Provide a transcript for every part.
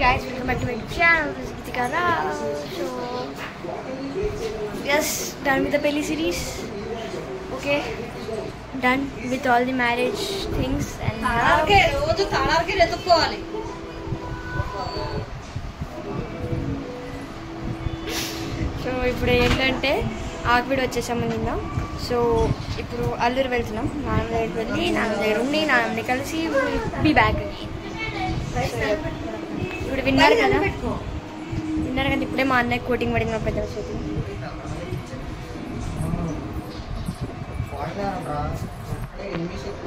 guys, welcome back to my channel. This is Gitika Rao. So yes, done with the Pelli series. Okay, done with all the marriage things and now so ఇప్పుడు ఏంటంటే ఆకుబిడి వచ్చేసాము నిన్న. So ఇప్పుడు అల్లూరు వెళ్తున్నాం. నాన్న దగ్గరికి వెళ్ళి నాన్న దగ్గర ఉండి నాన్నని కలిసి బీ బ్యాక్. ఇప్పుడు విన్నారు కదా ఇప్పుడే మా అన్నయ్య కోటింగ్ పడింది మా పెద్ద చేతి.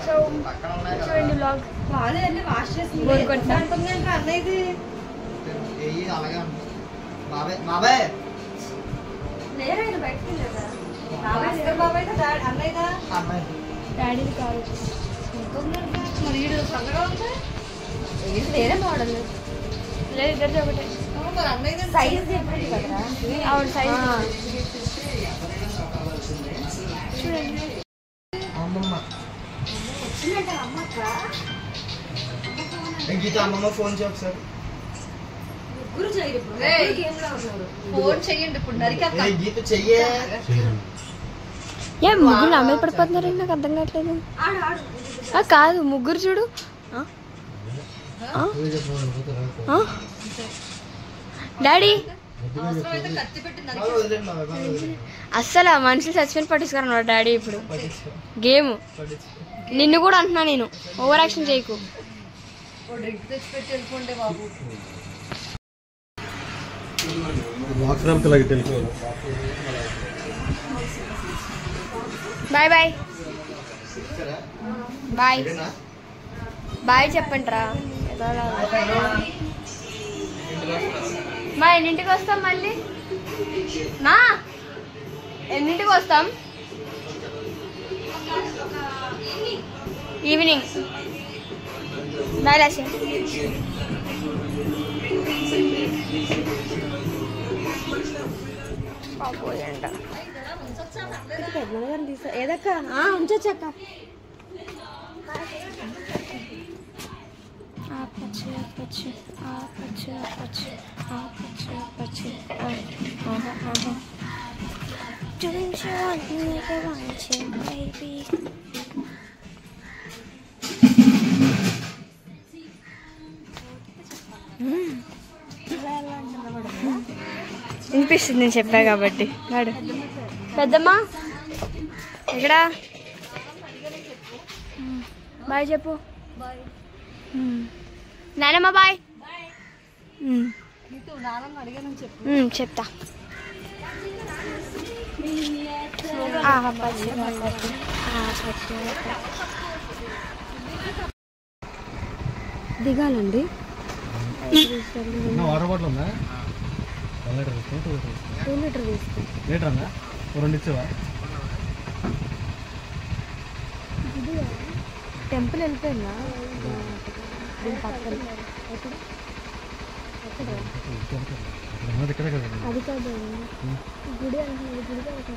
సో చూడండి బ్లాగ్ కోరుకుంటున్నా. డాడీది కాదు వేరే మోడల్ లేదు, ఇద్దరిది ఒకటే. అవును సైజ్ చూడండి. అమ్మమ్మ ఫోన్ చేయ ఒకసారి. ముగ్గురు అమ్మాయి పడిపోతున్నారు, నాకు అర్థం కావట్లేదు. కాదు ముగ్గురు చూడు. డాడీ అస్సలు మనుషులు చచ్చిపోయిన పట్టించుకున్నాడు డాడీ. ఇప్పుడు గేమ్ నిన్ను కూడా అంటున్నా, నేను ఓవర్ యాక్షన్ చేయకు. బాయ్ బాయ్ బాయ్ బాయ్ చెప్పండి రా. మా ఎన్నింటికి వస్తాం మళ్ళీ? నా ఎన్నింటికి వస్తాం? ఈవినింగ్. బాయ్ లాసి. పోయంట ఏదక్క ఉంచొచ్చక్క. వినిపిస్తుంది నేను చెప్పా కాబట్టి. వాడు పెద్దమ్మా ఎక్కడా? బాయ్ చెప్పు. నానమ్మ బాయ్ చెప్తా. దిగాలండి. వాటర్ బాటిల్ ఉందా? 2 లీటర్ తీసుకో. లీటర్ అన్నా 2 ఇచ్చేవా? టెంపుల్ వెళ్ళిపోయిందా పక్కన? అది కాదు గుడి అంటున్నది. గుడి కాదు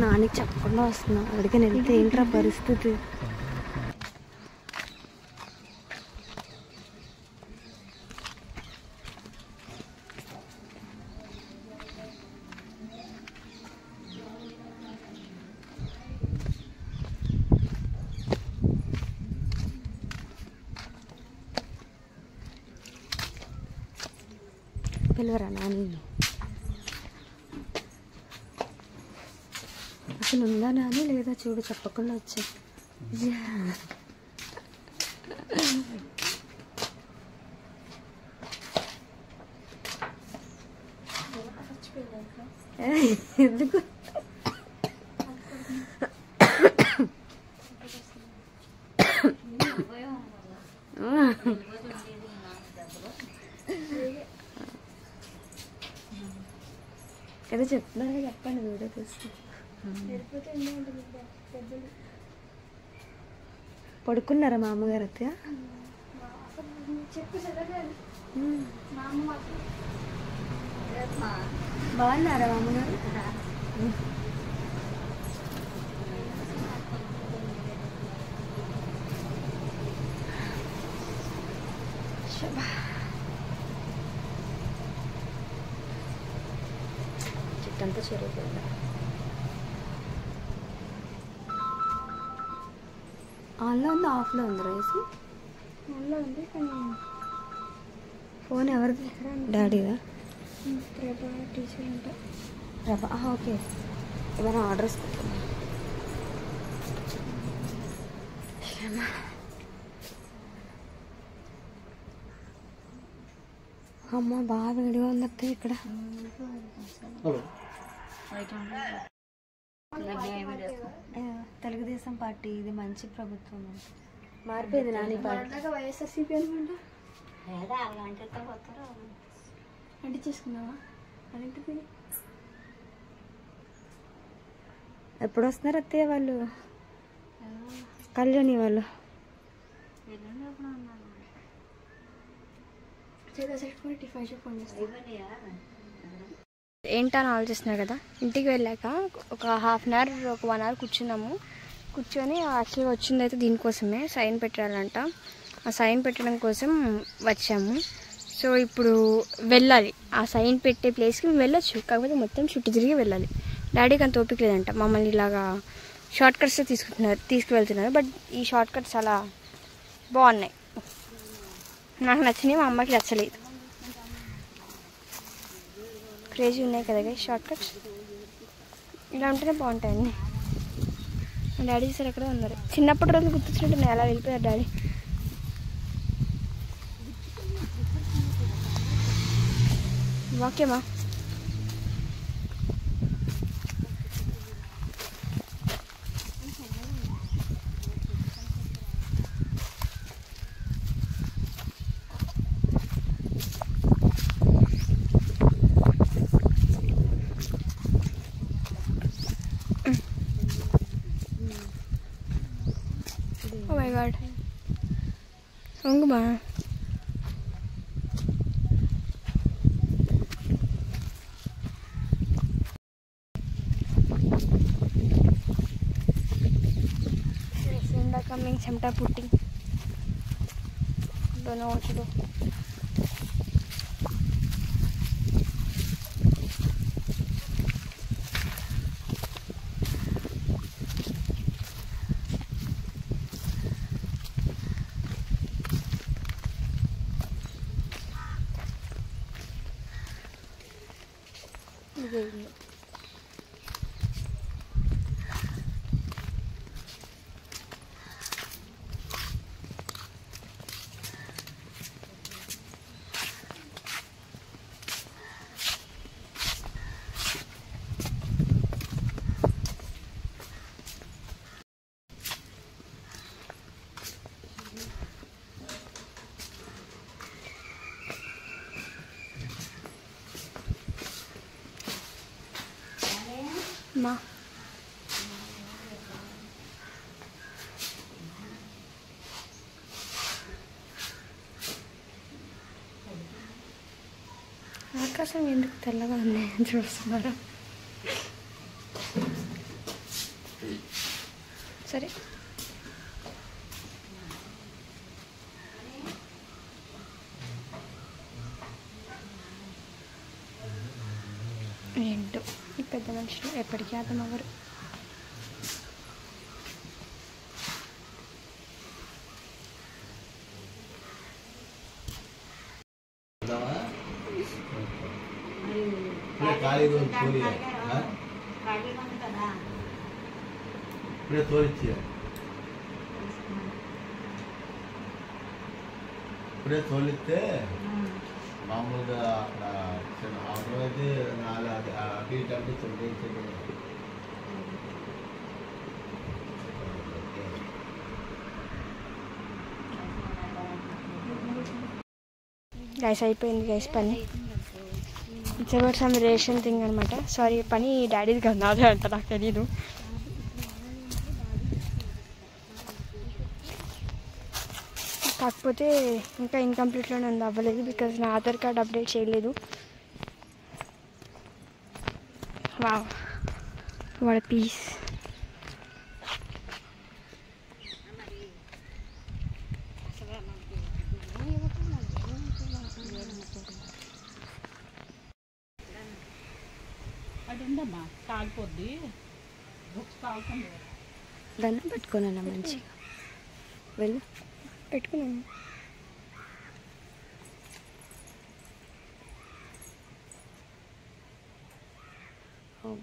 నానికి చెప్పకుండా వస్తున్నా. అక్కడికి వెళ్తే ఏంట్రా పరిస్థితి? పిలవరా నాని? అసలు ఉందా నాని లేదా చూడు, చెప్పకుండా వచ్చా. ఎందుకు ఏదో చెప్తున్నారు చెప్పండి వీడియో తీసి పడుకున్నారా మా అమ్మగారు అయితే బాగున్నారా మా అమ్మగారు చెట్టంతా చెరిగిపోయిందా ఆన్లో ఉంది ఆఫ్లో ఉంది రైస్ ఆన్లో ఉంది కానీ ఫోన్ ఎవరిది డాడీదా ప్రభా టీచర్ అంట ప్రభా ఓకే ఏమైనా ఆర్డర్స్ అమ్మ బాగా వేడిగా ఉంది అక్క ఇక్కడ తెలుగుదేశం పార్టీ ఇది మంచి ప్రభుత్వం మారిపోయింది నాని పార్టీ వైఎస్ఆర్సీపీ అనుకుంటా అంటే చేసుకున్నావా అదేంటిది ఎప్పుడు వస్తున్నారు అత్తయ్య వాళ్ళు కళ్యాణి వాళ్ళు ఏంటని ఆలోచిస్తున్నారు కదా ఇంటికి వెళ్ళాక ఒక హాఫ్ అన్ అవర్ ఒక 1 అవర్ కూర్చున్నాము కూర్చొని యాక్చువల్గా వచ్చింది అయితే దీనికోసమే సైన్ పెట్టాలంట ఆ సైన్ పెట్టడం కోసం వచ్చాము సో ఇప్పుడు వెళ్ళాలి ఆ సైన్ పెట్టే ప్లేస్కి మేము వెళ్ళొచ్చు కాకపోతే మొత్తం చుట్టూ తిరిగి వెళ్ళాలి డాడీకి అంత ఓపిక లేదంట మమ్మల్ని ఇలాగా షార్ట్ కట్స్ తీసుకువెళ్తున్నారు బట్ ఈ షార్ట్ కట్స్ చాలా బాగున్నాయి నాకు నచ్చినాయి మా అమ్మకి నచ్చలేదు క్రేజీ ఉన్నాయి కదా షార్ట్ కట్స్ ఇలా ఉంటేనే బాగుంటాయండి మా డాడీ సార్ ఎక్కడ ఉన్నారు చిన్నప్పటి రోజు గుర్తొచ్చినట్టున్నాయి అలా వెళ్ళిపోయారు daddy ఓకేమా Oh my god. Onguma. Senda coming chamta putting. Don't know what to do. Ma. ఆకాశం ఎందుకు తెల్లగా ఉంది చూస్తున్నారా సరే ఏంటో ఈ పెద్ద మనుషులు ఎప్పటికీ అర్థం అవ్వరు ఇప్పుడే తోలిస్తే మామూలుగా అక్కడ అవసరమైతే నాలుగు అటు ఇటు అంటే చెల్లించండి. గైస్ అయిపోయింది గైస్ పని. It's about some ration thing అనమాట. సారీ పని డాడీది కాదు, నాదే అంట, నాకు తెలీదు. కాకపోతే ఇంకా ఇన్కంప్లీట్లోనే ఉంది, అవ్వలేదు బికాజ్ నా ఆధార్ కార్డ్ అప్డేట్ చేయలేదు. Wow, what peace. దండం పెట్టుకున్నాను మంచిగా, వెళ్ళు పెట్టుకున్నాను.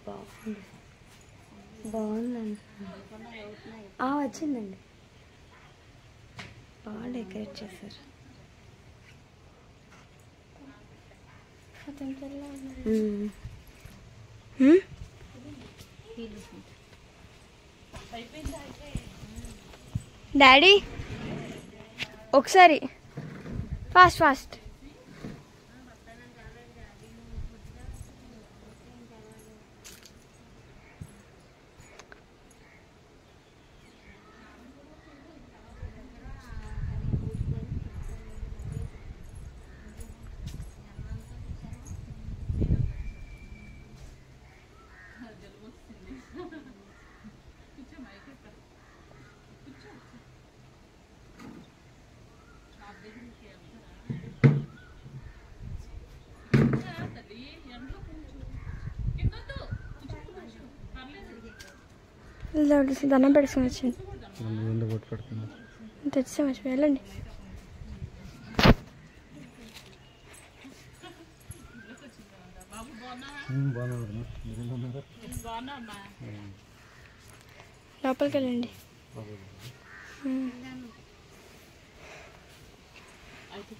బాగుంది, బాగుందండి. వచ్చిందండి, బాగా డెకరేట్ చేశారు. డాడీ ఒకసారి ఫాస్ట్ ఫాస్ట్. దండం పెట్టుకుని వచ్చింది, తెచ్చా మంచి వెళ్ళండి. లోపలికి వెళ్ళండి. ఆంటీ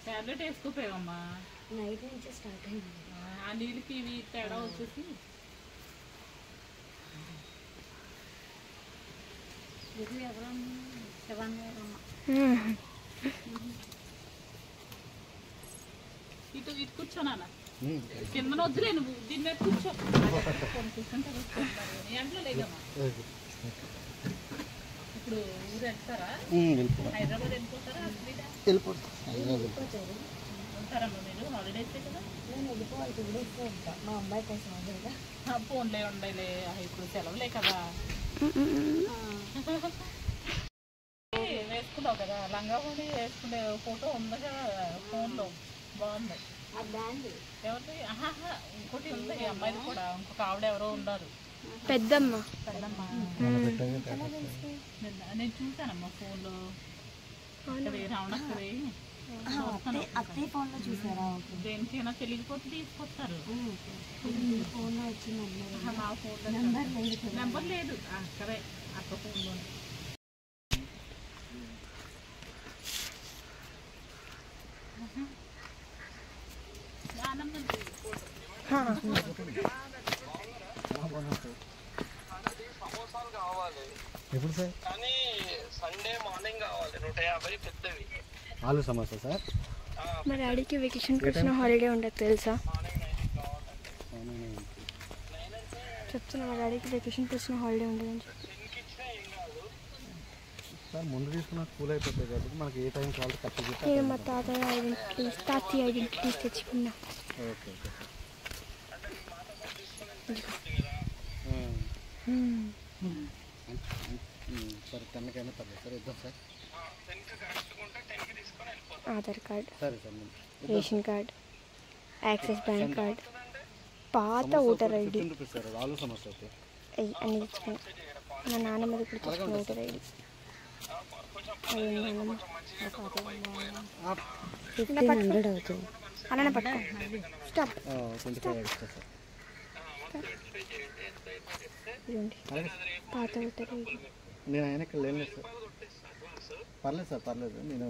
టాబ్లెట్ వేసుకోపోయావమ్మా, నైట్ నుంచి స్టార్ట్ అయింది. ఆ నీళ్ళకి ఇవి తేడా వచ్చేసి ఇటు ఇటు కూర్చోనా, కింద వద్దులే, నువ్వు దీని మీద కూర్చో. కూర్చుంటే ఎంట్లో లేదమ్మా. ఇప్పుడు ఊరు వెళ్తారా, హైదరాబాద్ వెళ్ళిపోతారా, ఉంటారమ్మా మీరు హాలిడేస్ కదా? నేను వెళ్ళిపోవాలి, 2 days ఉంటా మా అమ్మాయి కోసం. ఫోన్లే ఉండలే, ఇప్పుడు సెలవులే కదా. వేసుకున్నావు కదా లంగా ఉండి వేసుకునే ఫోటో ఉంది కదా ఫోన్లో, బాగుంది. ఎవరిది? ఇంకోటి ఉంది అమ్మాయిది కూడా, ఇంకొక ఆవిడ ఎవరో ఉన్నారు, పెద్దమ్మ. నేను చూసానమ్మా ఫోన్లో, రావణక్కడి అత్తయ్య ఫోన్లో చూసారా? దేనికైనా తెలియకపోతే తీసుకొస్తారు. ఫోన్లో వచ్చింది, మా ఫోన్లో నెంబర్ లేదు, అక్కడే అక్క ఫోన్లో. ఎప్పుడు సార్? కానీ సండే మార్నింగ్ కావాలి, 150 పెద్దవి. ఆలు సమోసా సార్? మా డాడీకి వెకేషన్కి వచ్చిన హాలిడే ఉండదు తెలుసా? చెప్తున్నా, మా డాడీకి వెకేషన్కి వచ్చిన హాలిడే ఉండదని చెప్పి. సార్ ముందు తీసుకున్న స్కూల్ అయిపోతుంది కాబట్టి మనకి ఏ టైం కావాలి కరెక్ట్. నేను మా తాతయ్య ఐడెంటిటీస్ తెచ్చుకున్నా. Okay okay sir. 10కైనా పర్లేదు సార్, ఇద్దాం సార్. ఆధార్ కార్డ్, సరే sir. Ration card, axis bank card, పాత ఓటర్ ఐడి. 15 రూపీస్ సార్, ఆలు సమోసా అయితే అన్నీ తెచ్చుకున్నా. మా నాన్నమ్మది కూడా తెచ్చుకున్న ఓటర్ ఐడి. $1,500 అవుతుంది. అలానే పట్టుకో. స్టాప్. 25 extra sir. పాత అవుతుంది. నేను ఆయన ఇక్కడ లేను సార్. పర్లేదు సార్, పర్లేదు. నేను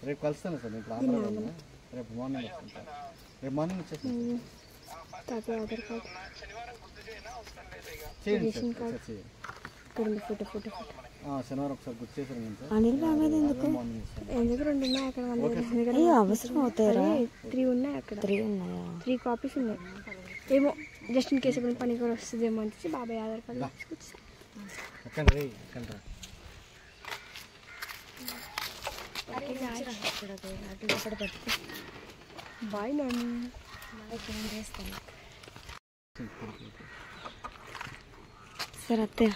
రేపు కలుస్తాను సార్. నేను ఇప్పుడు ఆంధ్రాలో ఉన్నా. రేపు మార్నింగ్ వస్తాను సార్. రేపు మార్నింగ్ వచ్చేస్తాను తాత ఆధార్ కార్డు చేయండి రేషన్ కార్డు చేయండి. ఫోటో శనివారం ఒకసారి గుర్తు చేశారు నేను సార్. అనిల్ రామేది ఎందుకు మార్నింగ్ వస్తాను. ఎందుకు 2 ఉన్నాయి అక్కడ అవసరం అవుతాయి. 3 ఉన్నాయి అక్కడ. 3 కాపీస్ ఉన్నాయి. ఏమో జస్ట్ ఇన్ కేసు ఎప్పుడు పని కూడా వస్తుందేమో అని బాబాయ్ ఆధార్ కార్డు తీసుకొచ్చి ఎక్కడ రే ఎక్కడ బాయ్ నాని. సరే అత్తయ్య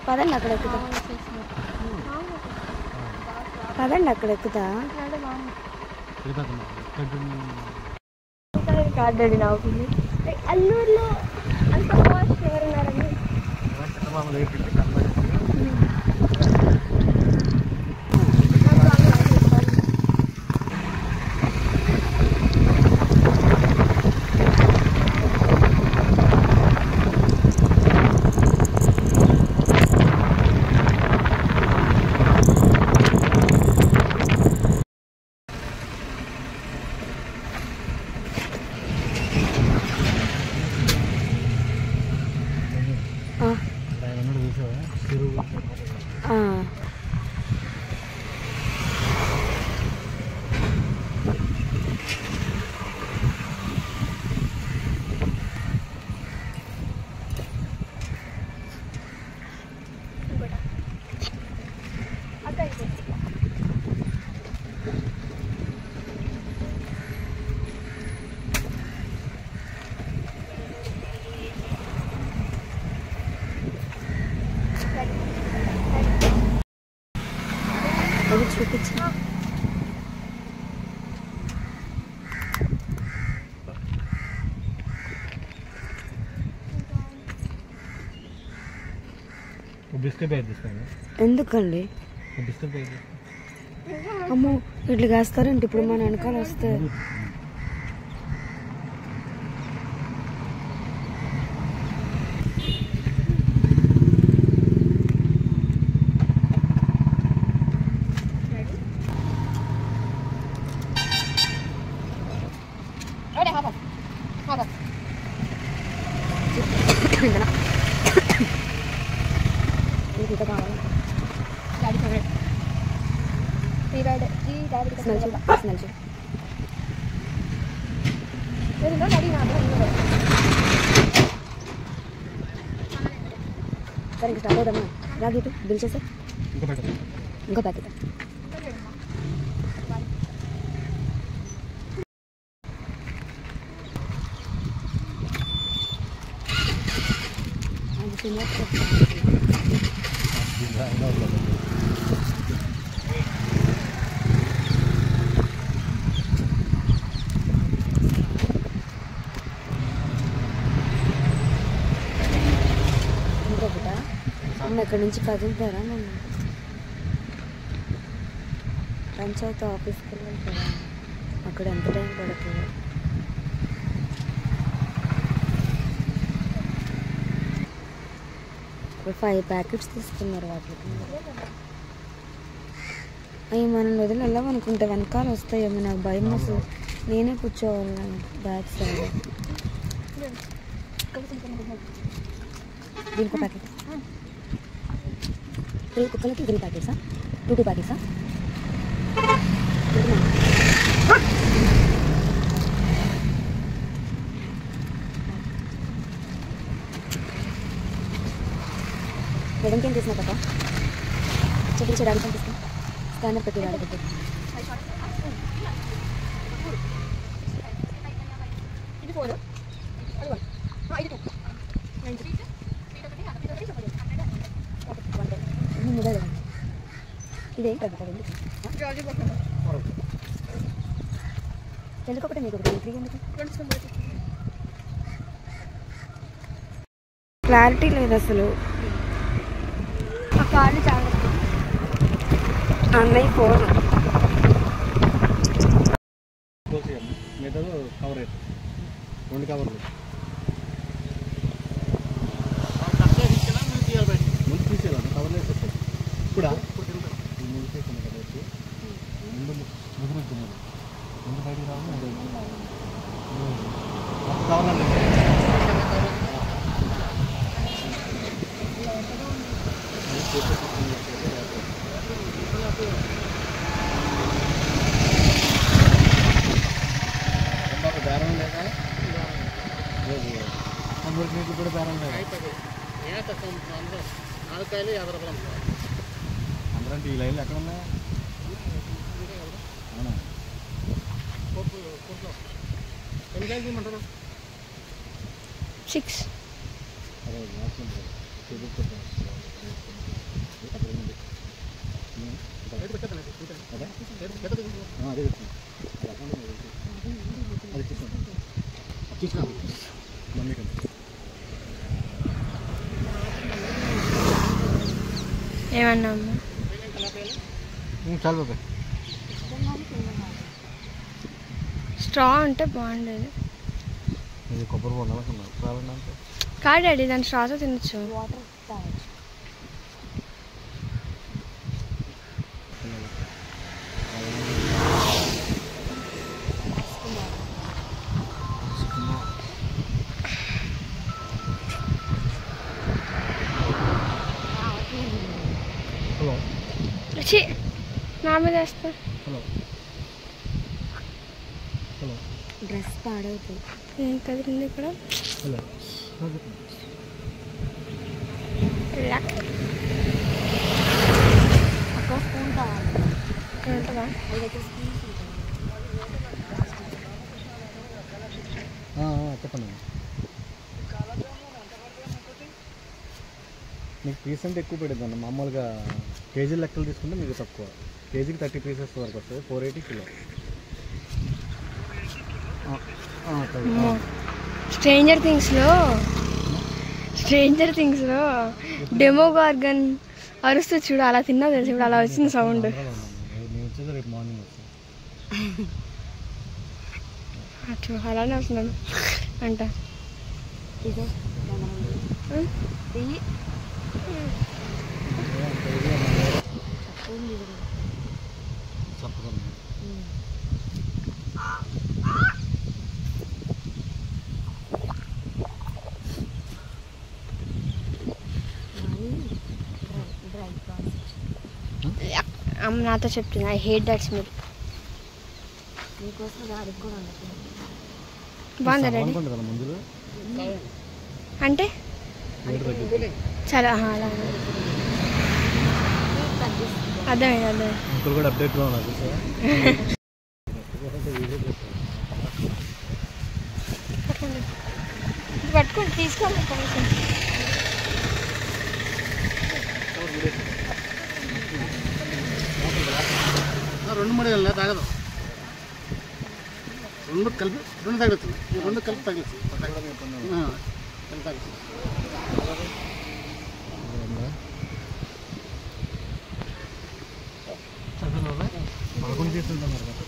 పదండి అక్కడ ఎక్కుతా. కార్డు నాకు అల్లూరులో అంత ఫాస్ట్ ఎవరున్నారండి? అది చూపించు. బిస్కెట్ ప్యాకెట్ తీసుకోండి. ఎందుకండి? Biscuit packet. అమ్మో ఇట్లా కాస్తారంటే ఇప్పుడు మన వెనకాల వస్తే సరే ఇంకా స్టార్ట్ అవుదామా? రాగి బిల్ చేసా ఇంకో ప్యాకెట్. అమ్మ ఎక్కడి నుంచి కదులుతారా? నన్ను పంచాయతీ ఆఫీస్కి వెళ్ళాలి కదా, అక్కడ ఎంత టైం పడుతుంది? ఇప్పుడు 5 ప్యాకెట్స్ తీసుకున్నారు వాటికి. అవి మనం వదిలి వెళ్ళామనుకుంటే వెనకాల వస్తాయేమో, నాకు భయం అసలు. నేనే కూర్చోవాలి బ్యాక్ సైడ్. దీనికి ప్యాకెట్, 3 కుక్కలకి 3 ప్యాకెట్సా? 2 ప్యాకెట్సా? మేడంకి ఏం చేసినా కదా చూపించడానికి పంపిస్తాను. స్కానర్ పెట్టి వాడబెట్టి ఇదే ఎందుకొకటి మీకు క్లారిటీ లేదు అసలు. ఆ కార్డు చాలా అన్నయ్య ఫోన్ మిగతా కవర్ అయితే 2 కవర్లు ముందు తీసేయాలి కవర్లు వేసేస్తాయి ఇప్పుడు ముందు తీసాను కదా వచ్చి ముందు ముదురుతుంది ముందు బయటికి రావాలి కవర్లు బేరం లేదా మీకు కూడా బేరం లేదా 4 కాయలు 50 రూపాయలు అందరంటే ఈ లైన్లు ఎక్కడ ఉన్నాయి? అవునా ఎన్ని కాయలు తీయమంటారు? 6 ఏమన్నాము చాలా బాబాయ్ స్ట్రా ఉంటే బాగుండేది. ఇది కొబ్బరి బొండాలనుకున్నాను రావాలంటే కాదు డాడీ దాని స్ట్రాతో తినచ్చు. హలో నా మీద వేస్తా. హలో హలో డ్రెస్ పాడవుతుంది. ఏం కదిలింది ఇక్కడ? హలో అక్కడ స్పూన్ కావాలి. ఇక్కడ ఉంటుందా? చెప్పండి. మీకు పీస్ అంటే ఎక్కువ పడుతుంది అన్న. మామూలుగా కేజీ లెక్కలు తీసుకుంటే మీకు తక్కువ. కేజీకి 30 పీసెస్ వరకు వస్తుంది. 480 కిలో. స్ట్రేంజర్ థింగ్స్లో డెమో గార్గన్ అరుస్తూ చూడు అలా తిన్నా తెలుసు. ఇప్పుడు అలా వచ్చింది సౌండ్. నేను వచ్చేది రేపు మార్నింగ్ వస్తాను. అలానే వస్తున్నాను అంట. అమ్మ నాతో చెప్తుంది ఐ హేట్ దట్ స్మెల్. బాగుందా డాడీ? అంటే చాలా అలా అర్థమైంది. ఇంకోటి కూడా అప్డేట్లో ఉన్నారు పట్టుకోండి తీసుకోండి. కొంచెం 2-3 ఏళ్ళ తాగదు. 2 కలిపి 2 తగ్గుతుంది. 2 కలిపి తగ్గుతుంది. పదకొండు చేస్తుంటున్నారు కదా.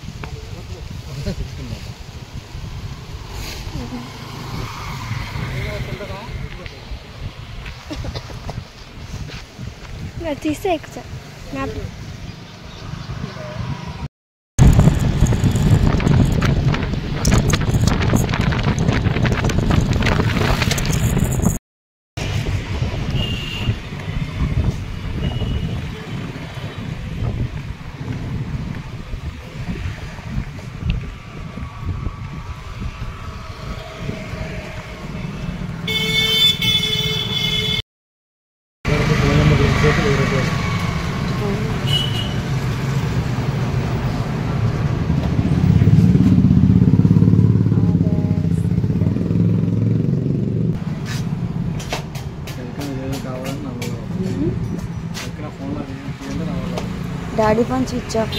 తీస్తే ఎక్కువ map daddy phone switch off.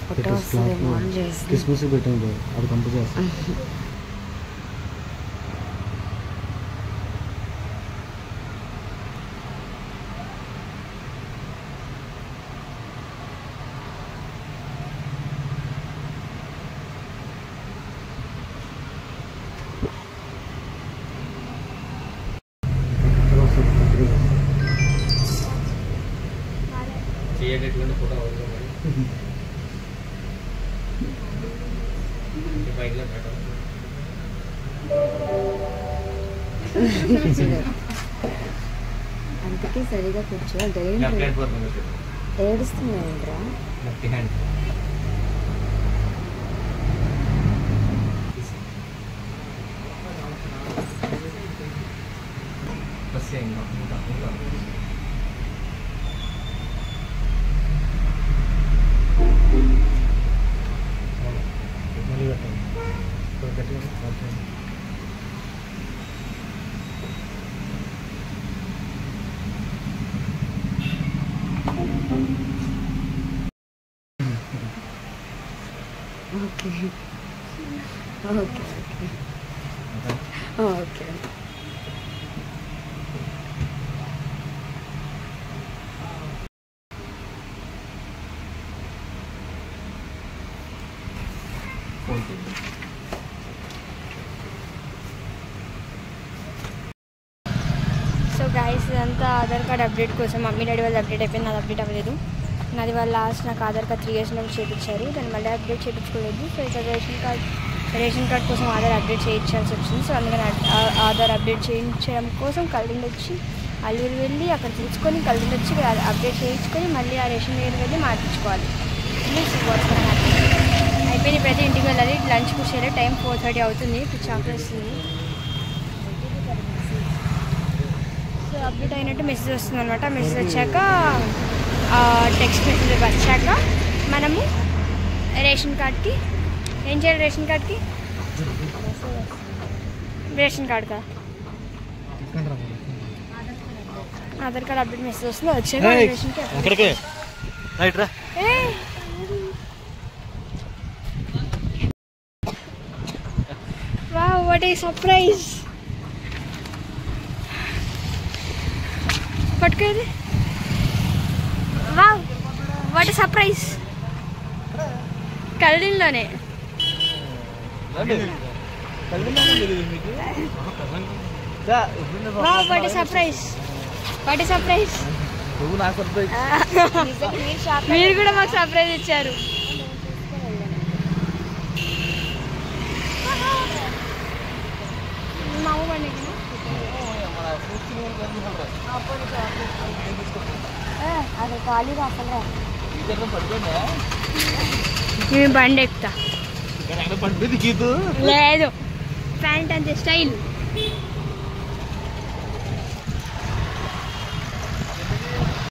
Photo వస్తుందేమో అని చేసి క్రిస్మస్ పెట్టాను అది కంప్లీట్ చేస్తాను. చేయనటువంటి ఫోటో బైక్లో పెట్టాలి. అందుకే సరిగా కూర్చో. ఏడుస్తున్నాయంట్రా. లెఫ్ట్ హ్యాండ్ బస్ ఇంకా మళ్ళీ పెట్టాను గట్టిగా okay okay okay okay. So guys ఇదంతా ఆధార్ కార్డ్ అప్డేట్ కోసం. మమ్మీ డాడీ వాళ్ళు అప్డేట్ అయిపోయింది, నాది అప్డేట్ అవ్వలేదు. నాది వాళ్ళు లాస్ట్ నాకు ఆధార్ కార్డ్ 3 years నుంచి చేయించారు, దాన్ని మళ్ళీ అప్డేట్ చేయించుకోలేదు. సో ఇక్కడ రేషన్ కార్డ్ కోసం ఆధార్ అప్డేట్ చేయించాల్సి వచ్చింది. సో అందుకని ఆధార్ అప్డేట్ చేయించడం కోసం కల్లుండి వచ్చి అల్లూరు వెళ్ళి అక్కడ తీసుకొని కల్లుండి వచ్చి అప్డేట్ చేయించుకొని మళ్ళీ ఆ రేషన్ దగ్గర వెళ్ళి మార్పించుకోవాలి. అయిపోయింది. ప్రతి ఇంటికి వెళ్ళాలి. లంచ్ కూర్చోలే. టైం 4:30 అవుతుంది. చాక్లెట్స్తుంది. సో అప్డేట్ అయినట్టు మెసేజ్ వస్తుంది అనమాట. మెసేజ్ వచ్చాక టెక్స్ట్ మెసేజ్ వచ్చాక మనము రేషన్ కార్డ్కి ఏం చేయాలి? రేషన్ కార్డ్కి రేషన్ కార్డ్ కదా ఆధార్ కార్డ్ అప్డేట్ మెసేజ్ వస్తుంది. వచ్చాక రేషన్ కార్డ్ రైట్ రా. Wow, what a surprise. పట్టుకోది. Wow, what a surprise. కల్లిన్లోనే. Wow, what a surprise. What a surprise. మీరు కూడా మాకు సర్ప్రైజ్ ఇచ్చారు. అదే ఖాళీగా అసలు నేను బండి ఎక్కుతా. లేదు, ప్యాంట్ అంతే స్టైల్.